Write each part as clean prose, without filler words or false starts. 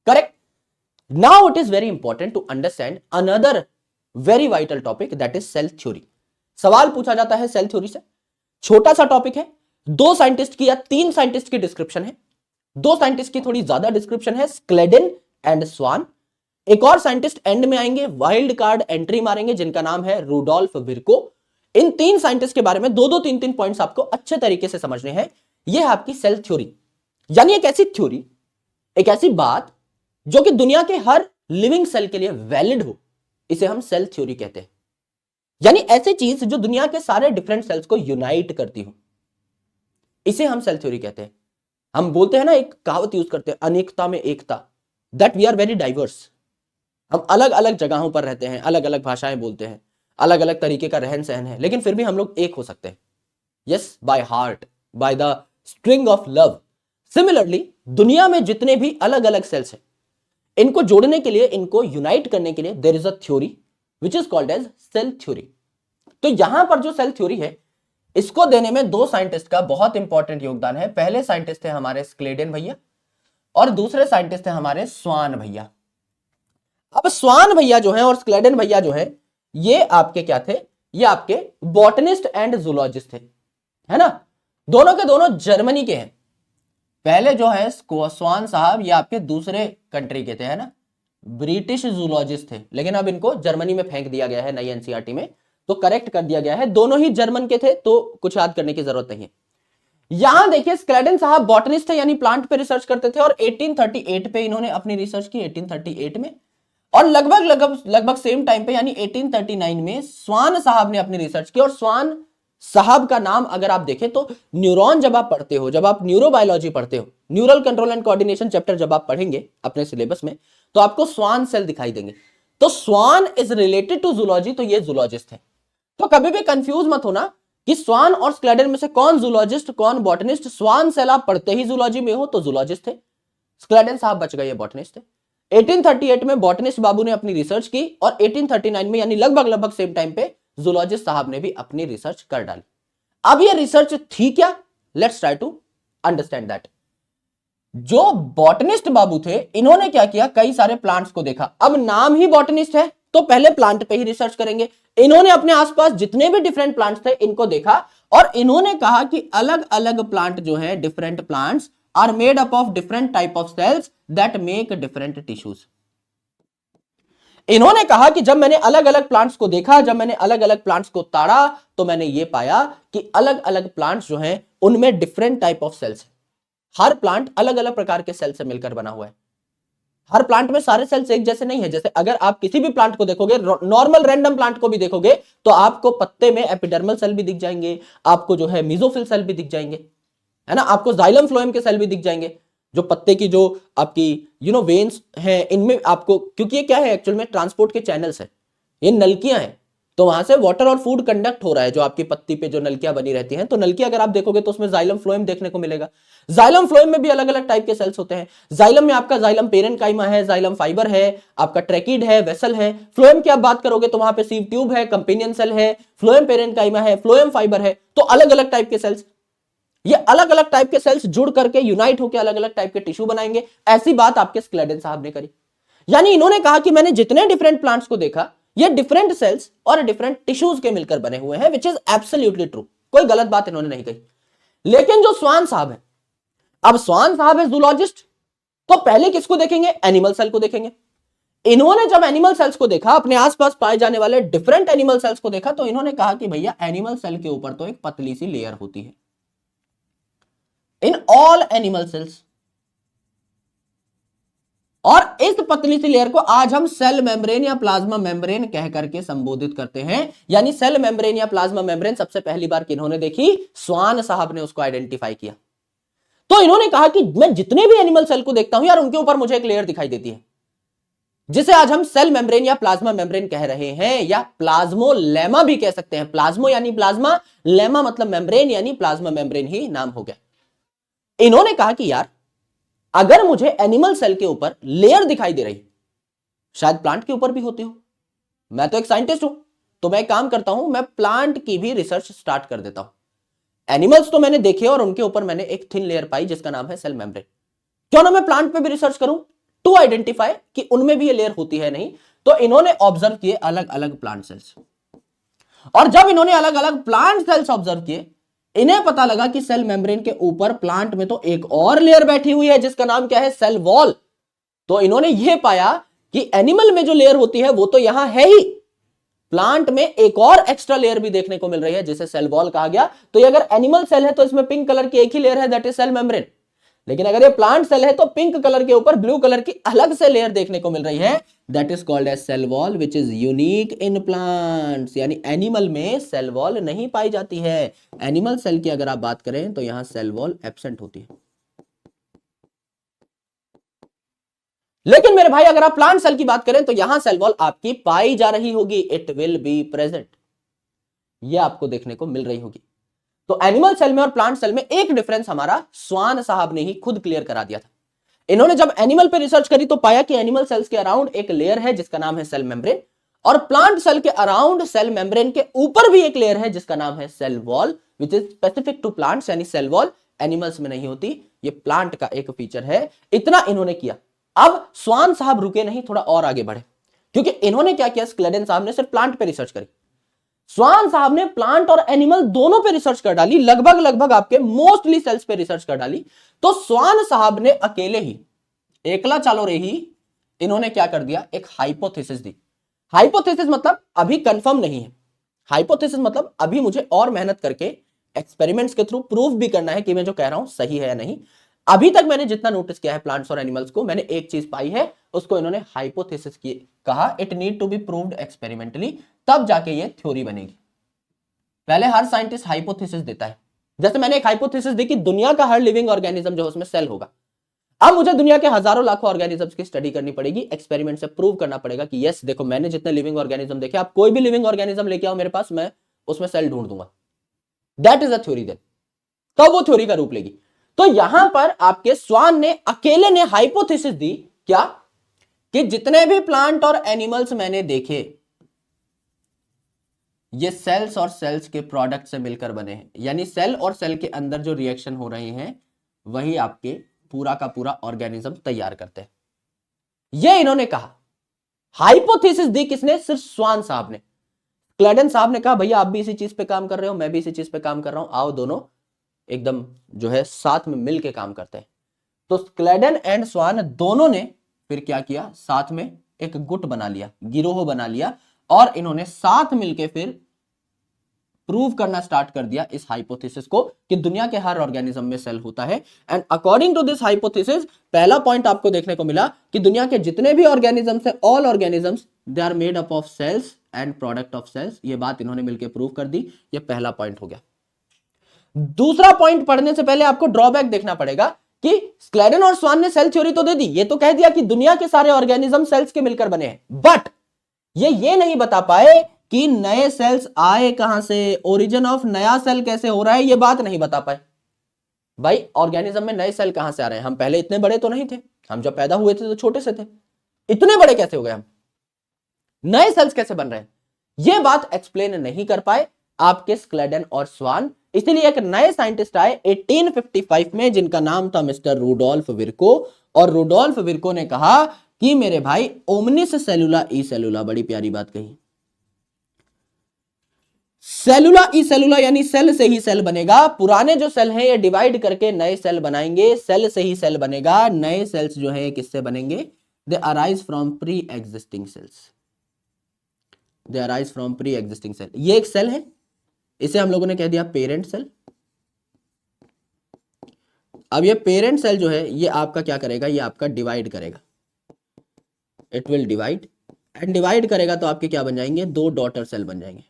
Correct. Now it is very important to understand another very vital topic, that is cell theory. सवाल पूछा जाता है cell theory से, छोटा सा टॉपिक है, 2 साइंटिस्ट की या 3 साइंटिस्ट की डिस्क्रिप्शन है, 2 साइंटिस्ट की थोड़ी ज्यादा डिस्क्रिप्शन है, स्क्लेडेन एंड स्वान। एक और साइंटिस्ट एंड में आएंगे, वाइल्ड कार्ड एंट्री मारेंगे, जिनका नाम है रूडोल्फ विर्को। इन 3 साइंटिस्ट के बारे में 2-2, 3-3 पॉइंट्स आपको अच्छे तरीके से समझने हैं। यह है आपकी सेल थ्योरी, यानी एक ऐसी थ्योरी, एक ऐसी बात जो कि दुनिया के हर लिविंग सेल के लिए वैलिड हो, इसे हम सेल थ्योरी कहते हैं। यानी ऐसी चीज जो दुनिया के सारे डिफरेंट सेल्स को यूनाइट करती हो, इसे हम सेल थ्योरी कहते हैं। हम बोलते हैं ना, एक कहावत यूज करते हैं, अनेकता में एकता, that we are very diverse. हम अलग अलग जगहों पर रहते हैं, अलग अलग भाषाएं बोलते हैं, अलग अलग तरीके का रहन सहन है, लेकिन फिर भी हम लोग एक हो सकते हैं। Yes, by heart, by the string of love. Similarly दुनिया में जितने भी अलग अलग सेल्स हैं, इनको जोड़ने के लिए, इनको यूनाइट करने के लिए there is a theory which is called as cell theory. तो यहां पर जो सेल थ्योरी है, इसको देने में 2 साइंटिस्ट का बहुत इंपॉर्टेंट योगदान है। पहले साइंटिस्ट थे हमारे स्क्लेडेन भैया और दूसरे साइंटिस्ट थे हमारे स्वान भैया। अब स्वान भैया जो है और स्क्लेडेन भैया जो है, ये आपके क्या थे? ये आपके बॉटनिस्ट एंड जूलॉजिस्ट थे, है ना। दोनों के दोनों जर्मनी के हैं। पहले जो है स्वान साहब, ये आपके दूसरे कंट्री के थे, है ना, ब्रिटिश जूलॉजिस्ट थे, लेकिन अब इनको जर्मनी में फेंक दिया गया है नई एनसीईआरटी में, तो करेक्ट कर दिया गया है। दोनों ही जर्मन के थे, तो कुछ याद करने की जरूरत नहीं है। यहां देखिए, स्क्लेडेन साहब बॉटनिस्ट थे, यानी प्लांट पे रिसर्च करते थे, और 1838 पे इन्होंने अपनी रिसर्च की, 1838 में। और लगभग सेम टाइम पे, यानी 1839 में स्वान साहब ने अपनी रिसर्च की। और स्वान साहब का नाम अगर आप देखें तो न्यूरॉन जब आप पढ़ते हो, जब आप न्यूरोबायोलॉजी पढ़ते हो, neural control and coordination chapter जब आप पढ़ेंगे अपने सिलेबस में, तो आपको स्वान सेल दिखाई देंगे। तो Schwann is related to zoology, तो ये जूलॉजिस्ट है। तो कभी भी कंफ्यूज मत होना कि स्वान और स्क्लेडेन में से कौन जूलॉजिस्ट कौन बॉटनिस्ट। स्वान सेल आप पढ़ते ही जूलॉजी में हो तो जूलॉजिस्ट थे, स्क्लेडेन साहब बच गए, बॉटनिस्ट थे। 1838 में बॉटनिस्ट बाबू ने अपनी रिसर्च की, और 1839 में, यानी लगभग सेम टाइम पे, जूलॉजिस्ट साहब ने भी अपनी रिसर्च कर डाली। अब ये रिसर्च थी क्या? Let's try to understand that. जो बॉटनिस्ट बाबू थे, इन्होंने क्या किया, कई सारे प्लांट्स को देखा। अब नाम ही बॉटनिस्ट है, तो पहले प्लांट पे ही रिसर्च करेंगे। इन्होंने अपने आसपास जितने भी डिफरेंट प्लांट्स थे, इनको देखा, और इन्होंने कहा कि अलग अलग प्लांट जो है, different plants are made up of different type of cells that make different tissues. इन्होंने कहा कि जब मैंने अलग अलग प्लांट्स को देखा, जब मैंने अलग अलग प्लांट्स को ताड़ा, तो मैंने ये पाया कि अलग अलग प्लांट्स जो हैं, उनमें डिफरेंट टाइप ऑफ सेल्स है। हर प्लांट अलग अलग प्रकार के सेल से मिलकर बना हुआ है। हर प्लांट में सारे सेल्स एक जैसे नहीं है। जैसे अगर आप किसी भी प्लांट को देखोगे, नॉर्मल रैंडम प्लांट को भी देखोगे, तो आपको पत्ते में एपिडर्मल सेल भी दिख जाएंगे, आपको जो है मेसोफिल सेल भी दिख जाएंगे, है ना, आपको जाइलम फ्लोएम के सेल भी दिख जाएंगे। जो पत्ते की जो आपकी वेन्स हैं, इनमें आपको, क्योंकि ये क्या है एक्चुअल में, ट्रांसपोर्ट के चैनल्स है, ये नलकियां हैं, तो वहां से वाटर और फूड कंडक्ट हो रहा है। जो आपकी पत्ती पे जो नलकियां बनी रहती हैं, तो नलकी अगर आप देखोगे तो उसमें जाइलम फ्लोएम देखने को मिलेगा। जाइलम फ्लोएम में भी अलग अलग टाइप के सेल्स होते हैं। जाइलम में आपका जाइलम पेरेन्काइमा है, जाइलम फाइबर है, आपका ट्रैकिड है, वेसल है। फ्लोएम की आप बात करोगे तो वहां पे सीव ट्यूब है, कंपेनियन सेल है, फ्लोएम पेरेन्काइमा है, फ्लोएम फाइबर है। तो अलग अलग टाइप के सेल्स, ये अलग अलग टाइप के सेल्स जुड़ करके यूनाइट होकर अलग अलग टाइप के टिश्यू बनाएंगे। ऐसी बात आपके स्क्लेडेन साहब ने करी। यानी इन्होंने कहा कि मैंने जितने डिफरेंट प्लांट्स को देखा, ये डिफरेंट सेल्स और डिफरेंट टिश्यूज के मिलकर बने हुए हैं, विच इज एब्सोल्युटली ट्रू। कोई गलत बात इन्होंने नहीं कही। लेकिन जो स्वान साहब है, अब स्वान साहब है जूलॉजिस्ट, तो पहले किसको देखेंगे? एनिमल सेल को देखेंगे। इन्होंने जब एनिमल सेल्स को देखा, अपने आसपास पाए जाने वाले डिफरेंट एनिमल सेल्स को देखा, तो इन्होंने कहा कि भैया एनिमल सेल के ऊपर तो एक पतली सी लेयर होती है इन ऑल एनिमल सेल्स, और इस पतली सी लेयर को आज हम सेल मेम्ब्रेन या प्लाज्मा मेम्ब्रेन कह करके संबोधित करते हैं। यानी सेल मेम्ब्रेन या प्लाज्मा मेम्ब्रेन सबसे पहली बार किन्होंने देखी? स्वान साहब ने उसको आइडेंटिफाई किया। तो इन्होंने कहा कि मैं जितने भी एनिमल सेल को देखता हूं यार, उनके ऊपर मुझे एक लेयर दिखाई देती है, जिसे आज हम सेल मेम्ब्रेन या प्लाज्मा मेम्ब्रेन कह रहे हैं, या प्लाज्मोलेमा भी कह सकते हैं। प्लाज्मो यानी प्लाज्मा, लेमा मतलब मेम्ब्रेन, यानी प्लाज्मा मेम्ब्रेन ही नाम हो गया। इन्होंने कहा कि यार, अगर मुझे एनिमल सेल के ऊपर लेयर दिखाई दे रही, शायद प्लांट के ऊपर भी होती हो। मैं तो एक साइंटिस्ट हूं, तो मैं काम करता हूं, मैं प्लांट की भी रिसर्च स्टार्ट कर देता हूं। एनिमल्स तो मैंने देखे और उनके ऊपर मैंने एक थिन लेयर पाई जिसका नाम है सेल मेम्ब्रेन। क्यों ना मैं प्लांट पे भी रिसर्च करूं? टू आइडेंटिफाई कि उनमें भी ये लेयर होती है नहीं। तो इन्होंने ऑब्जर्व किए अलग अलग प्लांट सेल्स, और जब इन्होंने अलग अलग प्लांट सेल्स ऑब्जर्व किए, इन्हें पता लगा कि सेल मेम्ब्रेन के ऊपर प्लांट में तो एक और लेयर बैठी हुई है जिसका नाम क्या है, सेल वॉल। तो इन्होंने यह पाया कि एनिमल में जो लेयर होती है वो तो यहां है ही, प्लांट में एक और एक्स्ट्रा लेयर भी देखने को मिल रही है जिसे सेल वॉल कहा गया। तो ये अगर एनिमल सेल है तो इसमें पिंक कलर की एक ही लेयर है, दैट इज सेल मेम्ब्रेन। लेकिन अगर ये प्लांट सेल है तो पिंक कलर के ऊपर ब्लू कलर की अलग से लेयर देखने को मिल रही है, that is called as cell wall, which is unique in plants. यानी एनिमल में सेल वॉल नहीं पाई जाती है। एनिमल सेल की अगर आप बात करें तो यहां सेल वॉल एब्सेंट होती है। लेकिन मेरे भाई अगर आप प्लांट सेल की बात करें तो यहां सेल वॉल आपकी पाई जा रही होगी, इट विल बी प्रेजेंट, ये आपको देखने को मिल रही होगी। तो एनिमल सेल में और प्लांट सेल में एक डिफरेंस हमारा स्वान साहब ने ही खुद क्लियर करा दिया था। इन्होंने जब एनिमल पे रिसर्च करी तो पाया कि एनिमल सेल्स के अराउंड एक लेयर है जिसका नाम है सेल मेम्ब्रेन, और प्लांट सेल के अराउंड सेल मेम्ब्रेन के ऊपर भी एक लेयर है जिसका नाम है cell wall, which is specific to plants. यानी सेल वॉल एनिमल्स में नहीं होती, ये प्लांट का एक फीचर है। इतना इन्होंने किया। अब स्वान साहब रुके नहीं, थोड़ा और आगे बढ़े, क्योंकि इन्होंने क्या किया, स्क्लेडन साहब ने सिर्फ प्लांट पे रिसर्च करी, स्वान साहब ने प्लांट और एनिमल दोनों पे रिसर्च कर डाली, लगभग लगभग आपके मोस्टली सेल्स पे रिसर्च कर डाली। तो स्वान साहब ने अकेले ही, एकला चालो रे ही, इन्होंने क्या कर दिया, एक हाइपोथेसिस दी। हाइपोथेसिस मतलब अभी कंफर्म नहीं है, हाइपोथेसिस मतलब अभी मुझे और मेहनत करके एक्सपेरिमेंट्स के थ्रू प्रूफ भी करना है कि मैं जो कह रहा हूं सही है या नहीं। अभी तक मैंने जितना नोटिस किया है प्लांट्स और एनिमल्स को, मैंने एक चीज पाई है, उसको इन्होंने हाइपोथेसिस की कहा। It need to be proved experimentally, तब जाके ये थ्योरी बनेगी। पहले हर साइंटिस्ट हाइपोथेसिस देता है। जैसे मैंने एक हाइपोथेसिस दी कि दुनिया का हर लिविंग ऑर्गेनिज्म जो उसमें सेल होगा। अब मुझे दुनिया के हजारों लाखों ऑर्गेनिजम्स की स्टडी करनी पड़ेगी, एक्सपेरिमेंट से प्रूव करना पड़ेगा कि यस देखो मैंने जितने लिविंग ऑर्गेनिज्म देखे, आप कोई भी लिविंग ऑर्गेनिज्म लेके आओ मेरे पास, मैं उसमें सेल ढूंढ दूंगा। That is a theory. Then तब वो थ्योरी का रूप लेगी। तो यहां पर आपके स्वान ने अकेले ने हाइपोथेसिस दी क्या, कि जितने भी प्लांट और एनिमल्स मैंने देखे ये सेल्स और सेल्स के प्रोडक्ट से मिलकर बने हैं। यानी सेल और सेल के अंदर जो रिएक्शन हो रहे हैं वही आपके पूरा का पूरा ऑर्गेनिज्म तैयार करते हैं, ये इन्होंने कहा। हाइपोथेसिस दी किसने, सिर्फ स्वान साहब ने। क्लेडन साहब ने कहा भैया आप भी इसी चीज पे काम कर रहे हो, मैं भी इसी चीज पे काम कर रहा हूं, आओ दोनों एकदम जो है साथ में मिलके काम करते हैं। तो क्लेडन एंड स्वान दोनों ने फिर क्या किया, साथ में एक गुट बना लिया, गिरोह बना लिया, और इन्होंने साथ मिलके फिर प्रूव करना स्टार्ट कर दिया इस हाइपोथेसिस को कि दुनिया के हर ऑर्गेनिज्म में सेल होता है। And according to this hypothesis, पहला पॉइंट आपको देखने को मिला कि दुनिया के जितने भी ऑर्गेनिजम्स है, all organisms they are made up of cells and product of cells. ये बात इन्होंने मिलकर प्रूव कर दी। ये पहला पॉइंट हो गया। दूसरा पॉइंट पढ़ने से पहले आपको ड्रॉबैक देखना पड़ेगा कि क्लेडन और स्वान ने सेल थ्योरी तो दे दी, ये तो कह दिया कि दुनिया के सारे ऑर्गेनिज्म सेल्स के मिलकर बने हैं, बट ये नहीं बता पाए कि नए सेल्स आए कहां से, ओरिजिन ऑफ नया सेल कैसे हो रहा है, ये बात नहीं बता पाए। भाई ऑर्गेनिज्म में नए सेल कहां से आ रहे हैं, हम पहले इतने बड़े तो नहीं थे, हम जब पैदा हुए थे तो छोटे से थे, इतने बड़े कैसे हो गए हम, नए सेल्स कैसे बन रहे हैं, ये बात एक्सप्लेन नहीं कर पाए आपके क्लेडन और स्वान। इसलिए एक नए साइंटिस्ट आए 1855 में जिनका नाम था मिस्टर रूडोल्फ विर्को, और रूडोल्फ विर्को ने कहा कि मेरे भाई ओमनिस सेलुला ई सेलुला, बड़ी प्यारी बात कही, सेलुला ई सेलुला यानी सेल से ही सेल बनेगा। पुराने जो सेल हैं ये डिवाइड करके नए सेल बनाएंगे, सेल से ही सेल बनेगा। नए सेल्स जो है किससे बनेंगे, they arise from pre existing cells, they arise from pre existing cell. ये एक सेल है, इसे हम लोगों ने कह दिया पेरेंट सेल। अब ये पेरेंट सेल जो है ये आपका क्या करेगा, ये आपका डिवाइड करेगा, it will divide, and divide करेगा तो आपके क्या बन जाएंगे, दो डॉटर सेल बन जाएंगे,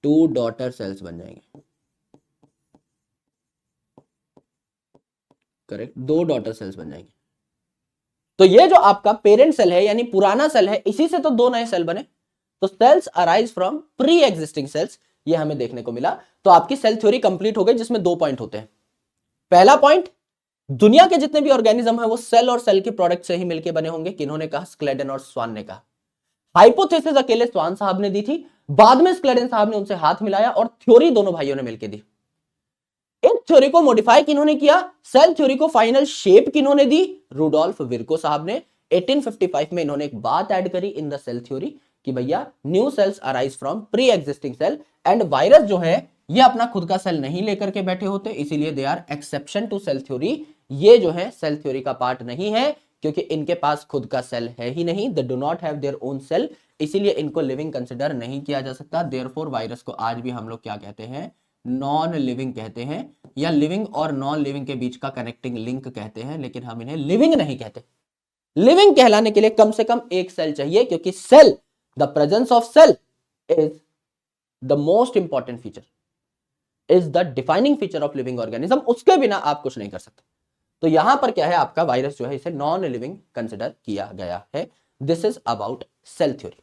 टू डॉटर सेल्स बन जाएंगे, करेक्ट, दो डॉटर सेल्स बन जाएंगे। तो ये जो आपका पेरेंट सेल है यानी पुराना सेल है, इसी से तो दो नए सेल बने। तो cells arise from pre existing cells, ये हमें देखने को मिला। तो आपकी सेल थ्योरी कंप्लीट हो गई जिसमें दो पॉइंट होते हैं। पहला पॉइंट, दुनिया के जितने भी ऑर्गेनिज्म है वो सेल और सेल के प्रोडक्ट से ही मिलकर बने होंगे। किन्होंने कहा, क्लेडन और स्वान ने कहा। हाइपोथेसिस अकेले स्वान साहब ने दी थी, बाद में क्लेडन साहब ने उनसे हाथ मिलाया और थ्योरी दोनों भाइयों ने मिलकर दी। इस थ्योरी को मॉडिफाई किन्होंने किया, सेल थ्योरी को फाइनल शेप किन्होंने दी, रुडोल्फ विर्को साहब ने। 1855 में इन्होंने एक बात ऐड करी इन द सेल थ्योरी कि भैया new cells arise from pre existing cell, and virus जो है ये अपना खुद का सेल नहीं लेकर के बैठे होते, इसीलिए they are exception to cell theory. ये जो है सेल थ्योरी का पार्ट नहीं है, क्योंकि इनके पास खुद का सेल है ही नहीं, they do not have their own cell, इसीलिए इनको लिविंग कंसिडर नहीं किया जा सकता। देयरफॉर वायरस को आज भी हम लोग क्या कहते हैं, नॉन लिविंग कहते हैं, या लिविंग और नॉन लिविंग के बीच का कनेक्टिंग लिंक कहते हैं, लेकिन हम इन्हें लिविंग नहीं कहते। लिविंग कहलाने के लिए कम से कम एक सेल चाहिए, क्योंकि cell, the presence of cell is the most important feature, is the defining feature of living organism. उसके बिना आप कुछ नहीं कर सकते। तो यहां पर क्या है, आपका वायरस जो है इसे नॉन लिविंग कंसिडर किया गया है। This is about cell theory.